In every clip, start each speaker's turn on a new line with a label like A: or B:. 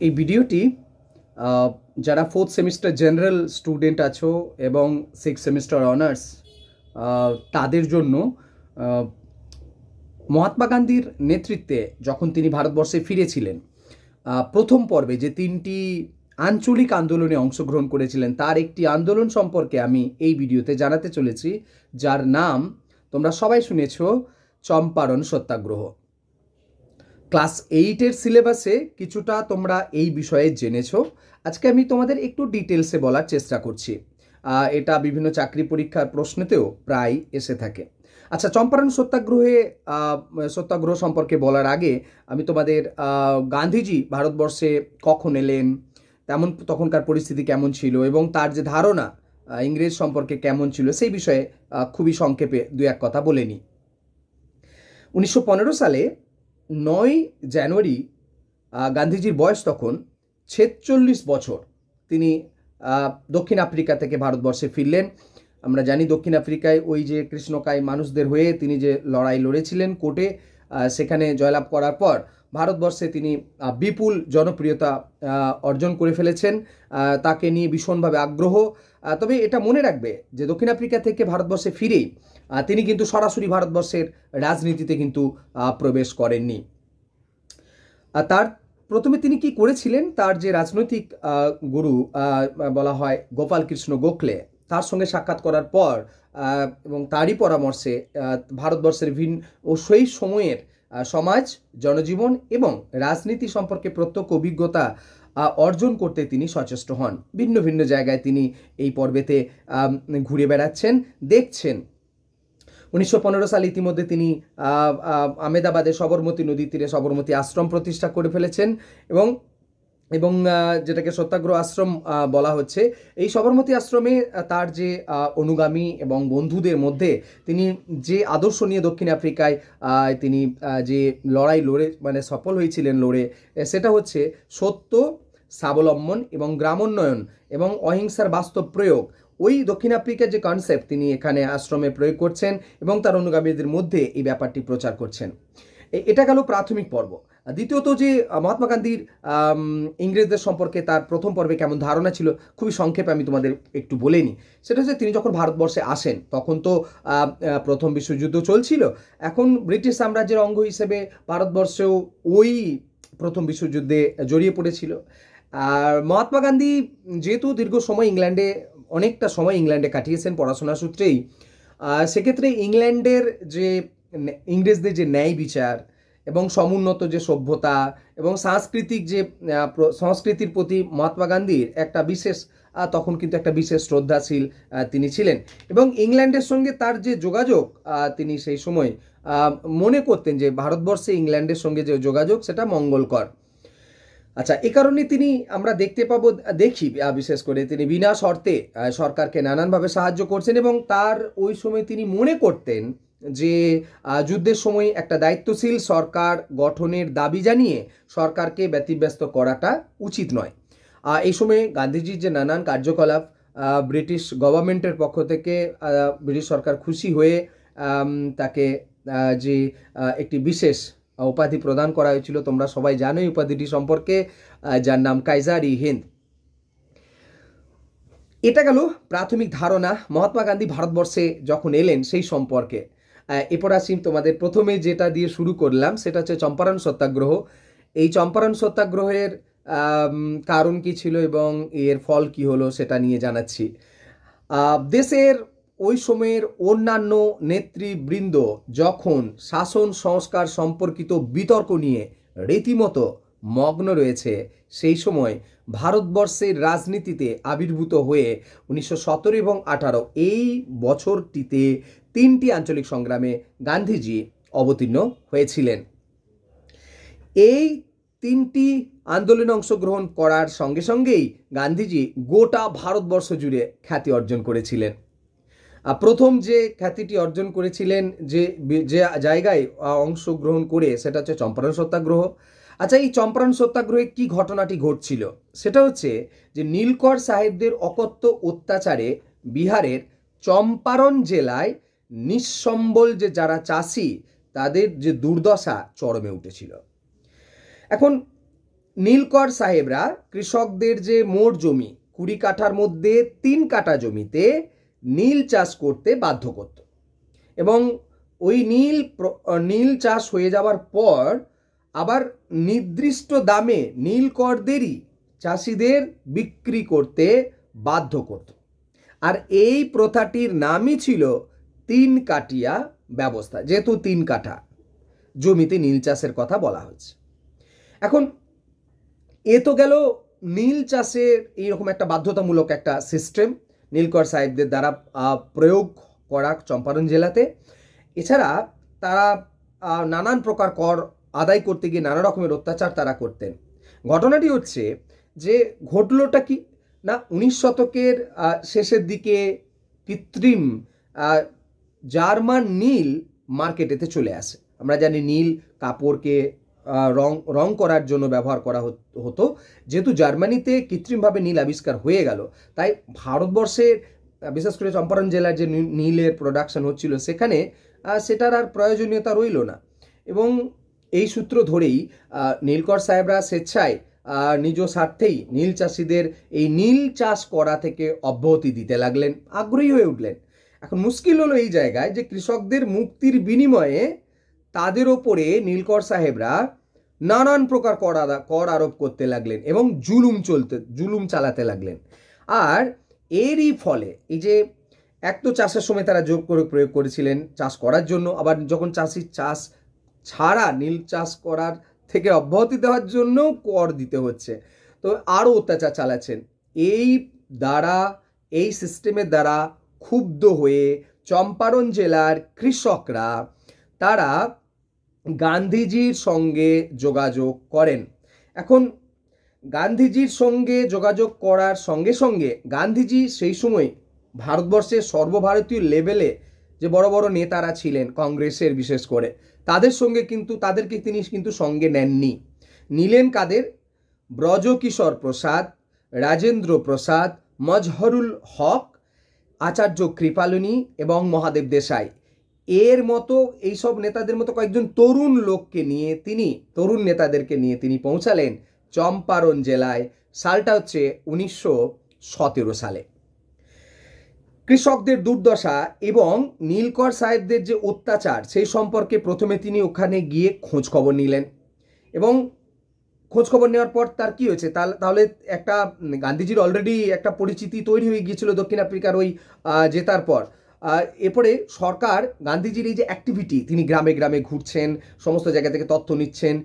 A: এই ভিডিওটি যারা 4th সেমিস্টার জেনারেল স্টুডেন্ট আছো এবং 6th সেমিস্টার অনার্স তাদের জন্য মহাত্মা গান্ধীর নেতৃত্বে যখন তিনি ভারতবর্ষে ফিরেছিলেন প্রথম পর্বে যে 3টি আঞ্চলিক আন্দোলনে অংশগ্রহণ করেছিলেন তার একটি আন্দোলন সম্পর্কে আমি এই ভিডিওতে জানাতে চলেছি, যার নাম তোমরা সবাই শুনেছ, চম্পারণ সত্যাগ্রহ। ক্লাস 8-এর সিলেবাসে কিছুটা তোমরা এই বিষয়ে জেনেছ। আজকে আমি তোমাদের একটু ডিটেলসে বলার চেষ্টা করছি। এটা বিভিন্ন চাকরি পরীক্ষার প্রশ্নেতেও প্রায় এসে থাকে। আচ্ছা, চম্পারণ সত্যাগ্রহ সম্পর্কে বলার আগে আমি তোমাদের গান্ধীজি ভারতবর্ষে কখন এলেন, তখনকার পরিস্থিতি কেমন ছিল এবং তার যে ধারণা ইংরেজ সম্পর্কে কেমন ছিল সেই বিষয়ে খুবই সংক্ষেপে দু এক কথা বলে নিই। 1915 সালে 9 জানুয়ারি গান্ধীজির বয়স তখন 46 বছর। তিনি দক্ষিণ আফ্রিকা থেকে ভারতবর্ষে ফিরলেন। আমরা জানি দক্ষিণ আফ্রিকায় ওই যে কৃষ্ণকায় মানুষদের হয়ে তিনি যে লড়াই লড়েছিলেন কোর্টে, সেখানে জয়লাভ করার পর ভারতবর্ষে তিনি বিপুল জনপ্রিয়তা অর্জন করে ফেলেছেন। তাকে নিয়ে ভীষণভাবে আগ্রহ। তবে এটা মনে রাখবে যে দক্ষিণ আফ্রিকা থেকে ভারতবর্ষে ফিরেই তিনি কিন্তু সরাসরি ভারতবর্ষের রাজনীতিতে কিন্তু প্রবেশ করেননি। তার প্রথমে তিনি কি করেছিলেন, তার যে রাজনৈতিক গুরু বলা হয় গোপাল কৃষ্ণ গোখলে, তার সঙ্গে সাক্ষাৎ করার পর এবং তারই পরামর্শে ভারতবর্ষের ভিন্ন ও সেই সময়ের সমাজ, জনজীবন এবং রাজনীতি সম্পর্কে প্রত্যক্ষ অভিজ্ঞতা অর্জন করতে তিনি সচেষ্ট হন। ভিন্ন ভিন্ন জায়গায় তিনি এই পর্বেতে ঘুরে বেড়াচ্ছেন, দেখছেন। 1915 সালে ইতিমধ্যে তিনি আহমেদাবাদে সবরমতী নদীর তীরে সবরমতী আশ্রম প্রতিষ্ঠা করে ফেলেছেন এবং যেটাকে সত্যাগ্রহ আশ্রম বলা হচ্ছে। এই সবরমতী আশ্রমে তার যে অনুগামী এবং বন্ধুদের মধ্যে তিনি যে আদর্শ নিয়ে দক্ষিণ আফ্রিকায় তিনি যে লড়াই লড়ে মানে সফল হয়েছিলেন লড়ে, সেটা হচ্ছে সত্য, স্বাবলম্বন এবং গ্রামোন্নয়ন এবং অহিংসার বাস্তব প্রয়োগ। ওই দক্ষিণ আফ্রিকার যে কনসেপ্ট তিনি এখানে আশ্রমে প্রয়োগ করছেন এবং তার অনুগামীদের মধ্যে এই ব্যাপারটি প্রচার করছেন। এটা গেল প্রাথমিক পর্ব। দ্বিতীয়ত, যে মহাত্মা গান্ধীর ইংরেজদের সম্পর্কে তার প্রথম পর্বে কেমন ধারণা ছিল খুবই সংক্ষেপে আমি তোমাদের একটু বলে নিই। সেটা হচ্ছে তিনি যখন ভারতবর্ষে আসেন তখন তো প্রথম বিশ্বযুদ্ধ চলছিল। এখন ব্রিটিশ সাম্রাজ্যের অঙ্গ হিসেবে ভারতবর্ষেও ওই প্রথম বিশ্বযুদ্ধে জড়িয়ে পড়েছিল। আর মহাত্মা গান্ধী যেহেতু দীর্ঘ সময় অনেকটা সময় ইংল্যান্ডে কাটিয়েছেন পড়াশোনার সূত্রেই, সেক্ষেত্রে ইংরেজদের যে ন্যায় বিচার এবং সমুন্নত যে সভ্যতা এবং সংস্কৃতির প্রতি মহাত্মা গান্ধীর একটা বিশেষ তখন কিন্তু একটা বিশেষ শ্রদ্ধাশীল তিনি ছিলেন এবং ইংল্যান্ডের সঙ্গে তার যে যোগাযোগ তিনি সেই সময় মনে করতেন যে ভারতবর্ষে ইংল্যান্ডের সঙ্গে যে যোগাযোগ সেটা মঙ্গলকর। আচ্ছা, এ কারণে আমরা দেখি বিশেষ করে তিনি বিনা শর্তে সরকারকে নানানভাবে সাহায্য করছেন এবং তার ওই সময় তিনি মনে করতেন যে যুদ্ধের সময় একটা দায়িত্বশীল সরকার গঠনের দাবি জানিয়ে সরকারকে ব্যতিব্যস্ত করাটা উচিত নয়। এই সময়ে গান্ধীজির যে নানান কার্যকলাপ ব্রিটিশ গভর্নমেন্টের পক্ষ থেকে ব্রিটিশ সরকার খুশি হয়ে তাকে যে একটি বিশেষ উপাধি প্রদান করা হয়েছিল, তোমরা সবাই জানো এই উপাধিটি সম্পর্কে, যার নাম কাইজার-ই-হিন্দ। এটা গেল প্রাথমিক ধারণা মহাত্মা গান্ধী ভারতবর্ষে যখন এলেন সেই সম্পর্কে। এরপর আসি তোমাদের প্রথমে যেটা দিয়ে শুরু করলাম, সেটা হচ্ছে চম্পারণ সত্যাগ্রহ। এই চম্পারণ সত্যাগ্রহের কারণ কি ছিল এবং এর ফল কি হলো সেটা নিয়ে জানাচ্ছি। দেশের ওই সময়ের অন্যান্য নেতৃবৃন্দ যখন শাসন সংস্কার সম্পর্কিত বিতর্ক নিয়ে রীতিমতো মগ্ন রয়েছে, সেই সময় ভারতবর্ষের রাজনীতিতে আবির্ভূত হয়ে 1917 এবং 18 এই বছরটিতে 3টি আঞ্চলিক সংগ্রামে গান্ধীজি অবতীর্ণ হয়েছিলেন। এই 3টি আন্দোলনে অংশগ্রহণ করার সঙ্গে সঙ্গেই গান্ধীজি গোটা ভারতবর্ষ জুড়ে খ্যাতি অর্জন করেছিলেন। প্রথম যে খ্যাতিটি অর্জন করেছিলেন যে জায়গায় অংশগ্রহণ করে সেটা হচ্ছে চম্পারণ সত্যাগ্রহ। আচ্ছা, এই চম্পারণ সত্যাগ্রহে কি ঘটনাটি ঘটছিল সেটা হচ্ছে যে নীলকর সাহেবদের অকথ্য অত্যাচারে বিহারের চম্পারণ জেলায় নিঃসম্বল যে যারা চাষি তাদের যে দুর্দশা চরমে উঠেছিল। এখন নীলকর সাহেবরা কৃষকদের যে মোট জমি 20 কাঠার মধ্যে 3 কাঠা জমিতে নীল চাষ করতে বাধ্য করত এবং ওই নীল চাষ হয়ে যাওয়ার পর আবার নির্দিষ্ট দামে নীলকরদেরই চাষিদের বিক্রি করতে বাধ্য করত। আর এই প্রথাটির নামই ছিল 3 কাঠিয়া ব্যবস্থা, যেহেতু 3 কাঠা জমিতে নীল চাষের কথা বলা হচ্ছে। এখন এ তো গেল নীল চাষের এইরকম একটা বাধ্যতামূলক একটা সিস্টেম নীলকর সাহেবদের দ্বারা প্রয়োগ করা চম্পারণ জেলাতে। এছাড়া তারা নানান প্রকার কর আদায় করতে গিয়ে নানা রকমের অত্যাচার তারা করতেন। ঘটনাটি হচ্ছে যে ঘটলোটা কি না, 19 শতকের শেষের দিকে কৃত্রিম জার্মান নীল মার্কেটেতে চলে আসে। আমরা জানি নীল কাপড়কে রং করার জন্য ব্যবহার করা হতো। যেহেতু জার্মানিতে কৃত্রিমভাবে নীল আবিষ্কার হয়ে গেল, তাই ভারতবর্ষের বিশেষ করে চম্পারণ জেলার যে নীলের প্রোডাকশন হচ্ছিল সেখানে সেটার আর প্রয়োজনীয়তা রইল না। এবং এই সূত্র ধরেই নীলকর সাহেবরা স্বেচ্ছায় নিজ স্বার্থেই নীল চাষিদের এই নীল চাষ করা থেকে অব্যাহতি দিতে লাগলেন, আগ্রহী হয়ে উঠলেন। এখন মুশকিল হলো এই জায়গায় যে কৃষকদের মুক্তির বিনিময়ে তাদের ওপরে নীলকর সাহেবরা নানান প্রকার কর আরোপ করতে লাগলেন এবং জুলুম চালাতে লাগলেন। আর এরই ফলে এই যে এক তো চাষের সময় তারা জোর করে প্রয়োগ করেছিলেন চাষ করার জন্য, আবার যখন চাষি চাষ ছাড়া নীল চাষ করার থেকে অব্যাহতি দেওয়ার জন্য কর দিতে হচ্ছে, তো আরও অত্যাচার চালাচ্ছেন। এই সিস্টেমের দ্বারা ক্ষুব্ধ হয়ে চম্পারণ জেলার কৃষকরা তারা গান্ধীজির সঙ্গে যোগাযোগ করেন। এখন গান্ধীজির সঙ্গে যোগাযোগ করার সঙ্গে সঙ্গে গান্ধীজি সেই সময় ভারতবর্ষের সর্বভারতীয় লেভেলে যে বড় বড় নেতারা ছিলেন কংগ্রেসের বিশেষ করে, তাদেরকে তিনি কিন্তু সঙ্গে নেননি। নিলেন কাদের? ব্রজকিশোর প্রসাদ, রাজেন্দ্র প্রসাদ, মজহরুল হক, আচার্য কৃপালিনী এবং মহাদেব দেশাই এর মতো এইসব নেতাদের মতো কয়েকজন তরুণ নেতাদেরকে নিয়ে তিনি পৌঁছালেন চম্পারণ জেলায়। সালটা হচ্ছে 1917 সালে। কৃষকদের দুর্দশা এবং নীলকর সাহেবদের যে অত্যাচার সেই সম্পর্কে প্রথমে তিনি ওখানে গিয়ে খোঁজ খবর নিলেন এবং খোঁজ খবর নেওয়ার পর তার কি হয়েছে, তাহলে একটা গান্ধীজির অলরেডি একটা পরিচিতি তৈরি হয়ে গিয়েছিল দক্ষিণ আফ্রিকার ওই জেতার পর। এরপরে সরকার গান্ধীজির এই যে অ্যাক্টিভিটি, তিনি গ্রামে গ্রামে ঘুরছেন, সমস্ত জায়গা থেকে তথ্য নিচ্ছেন,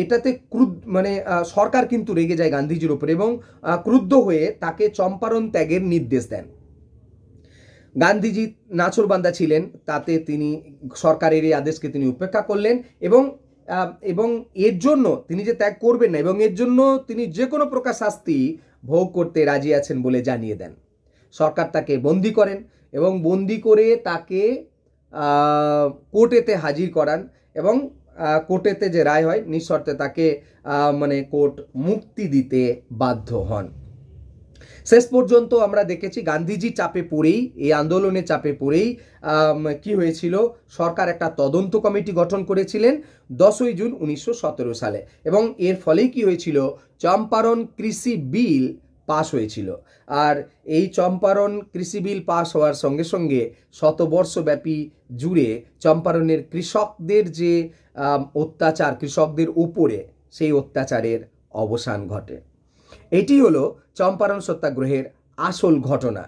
A: এটাতে সরকার কিন্তু রেগে যায় গান্ধীজির ওপরে এবং ক্রুদ্ধ হয়ে তাকে চম্পারণ ত্যাগের নির্দেশ দেন। গান্ধীজি নাছোড়বান্দা ছিলেন, তাতে তিনি সরকারের এই আদেশকে তিনি উপেক্ষা করলেন এবং এর জন্য তিনি যে ত্যাগ করবেন না এবং এর জন্য তিনি যে কোনো প্রকার শাস্তি ভোগ করতে রাজি আছেন বলে জানিয়ে দেন। সরকার তাকে বন্দি করেন এবং বন্দি করে তাকে কোর্টেতে হাজির করান এবং কোর্টেতে যে রায় হয় নিঃশর্তে তাকে কোর্ট মুক্তি দিতে বাধ্য হন। শেষ পর্যন্ত আমরা দেখেছি গান্ধীজি চাপে পড়েই, এই আন্দোলনের চাপে পড়েই কি হয়েছিল, সরকার একটা তদন্ত কমিটি গঠন করেছিলেন 10ই জুন 1917 সালে এবং এর ফলেই কি হয়েছিল, চম্পারণ কৃষি বিল পাস হয়েছিল। আর এই চম্পারণ কৃষি বিল পাস হওয়ার সঙ্গে সঙ্গে শতবর্ষব্যাপী জুড়ে চম্পারণের কৃষকদের যে অত্যাচার কৃষকদের উপরে, সেই অত্যাচারের অবসান ঘটে। এটি হলো চম্পারণ সত্যাগ্রহের আসল ঘটনা।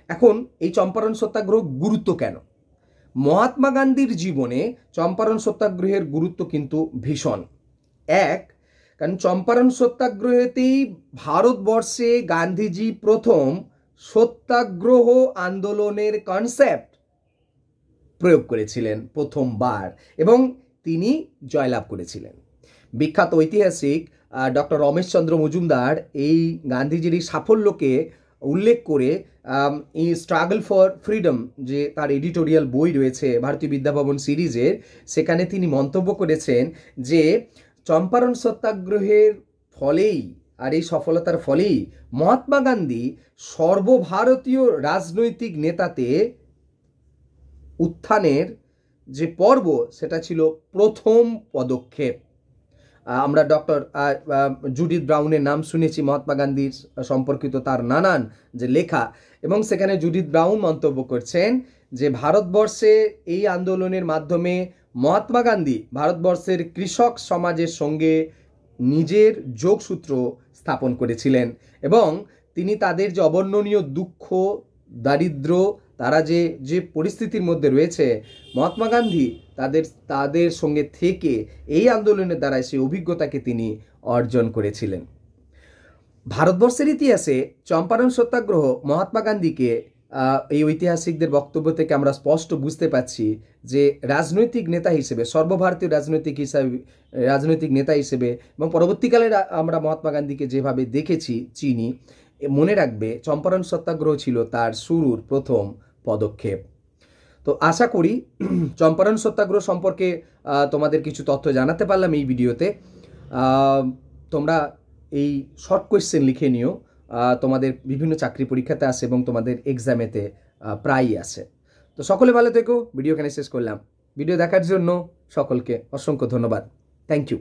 A: এখন এই চম্পারণ সত্যাগ্রহ গুরুত্ব কেন? মহাত্মা গান্ধীর জীবনে চম্পারণ সত্যাগ্রহের গুরুত্ব কিন্তু ভীষণ। কারণ চম্পারণ সত্যাগ্রহেতেই ভারতবর্ষে গান্ধীজি প্রথম সত্যাগ্রহ আন্দোলনের কনসেপ্ট প্রয়োগ করেছিলেন প্রথমবার এবং তিনি জয়লাভ করেছিলেন। বিখ্যাত ঐতিহাসিক ডক্টর রমেশচন্দ্র মজুমদার এই গান্ধীজির এই সাফল্যকে উল্লেখ করে এই স্ট্রাগল ফর ফ্রিডম যে তার এডিটোরিয়াল বই রয়েছে ভারতীয় বিদ্যাভবন সিরিজের, সেখানে তিনি মন্তব্য করেছেন যে চম্পারণ সত্যাগ্রহের ফলেই আর এই সফলতার ফলেই মহাত্মা গান্ধী সর্বভারতীয় রাজনৈতিক নেতাতে উত্থানের যে পর্ব সেটা ছিল প্রথম পদক্ষেপ। আমরা ডক্টর জুডিথ ব্রাউনের নাম শুনেছি, মহাত্মা গান্ধীর সম্পর্কিত তার নানান যে লেখা, এবং সেখানে জুডিথ ব্রাউন মন্তব্য করছেন যে ভারতবর্ষে এই আন্দোলনের মাধ্যমে মহাত্মা গান্ধী ভারতবর্ষের কৃষক সমাজের সঙ্গে নিজের যোগসূত্র স্থাপন করেছিলেন এবং তিনি তাদের যে অবর্ণনীয় দুঃখ, দারিদ্র, তারা যে পরিস্থিতির মধ্যে রয়েছে, মহাত্মা গান্ধী তাদের সঙ্গে থেকে এই আন্দোলনের দ্বারা সেই অভিজ্ঞতাকে তিনি অর্জন করেছিলেন। ভারতবর্ষের ইতিহাসে চম্পারণ সত্যাগ্রহ মহাত্মা গান্ধীকে এই ঐতিহাসিকদের বক্তব্য থেকে আমরা স্পষ্ট বুঝতে পারছি যে রাজনৈতিক নেতা হিসেবে, সর্বভারতীয় রাজনৈতিক নেতা হিসেবে, এবং পরবর্তীকালে আমরা মহাত্মা গান্ধীকে যেভাবে দেখেছি চিনি, মনে রাখবে চম্পারণ সত্যাগ্রহ ছিল তার শুরুর প্রথম পদক্ষেপ। তো আশা করি চম্পারণ সত্যাগ্রহ সম্পর্কে তোমাদের কিছু তথ্য জানাতে পারলাম এই ভিডিওতে। তোমরা এই শর্ট কোয়েশ্চেন লিখে নিও, তোমাদের বিভিন্ন চাকরি পরীক্ষাতে আসে এবং তোমাদের এক্সামেতে প্রায়ই আসে। তো সকলে ভালো থেকো, ভিডিও এখানে শেষ করলাম। ভিডিও দেখার জন্য সকলকে অসংখ্য ধন্যবাদ। Thank you.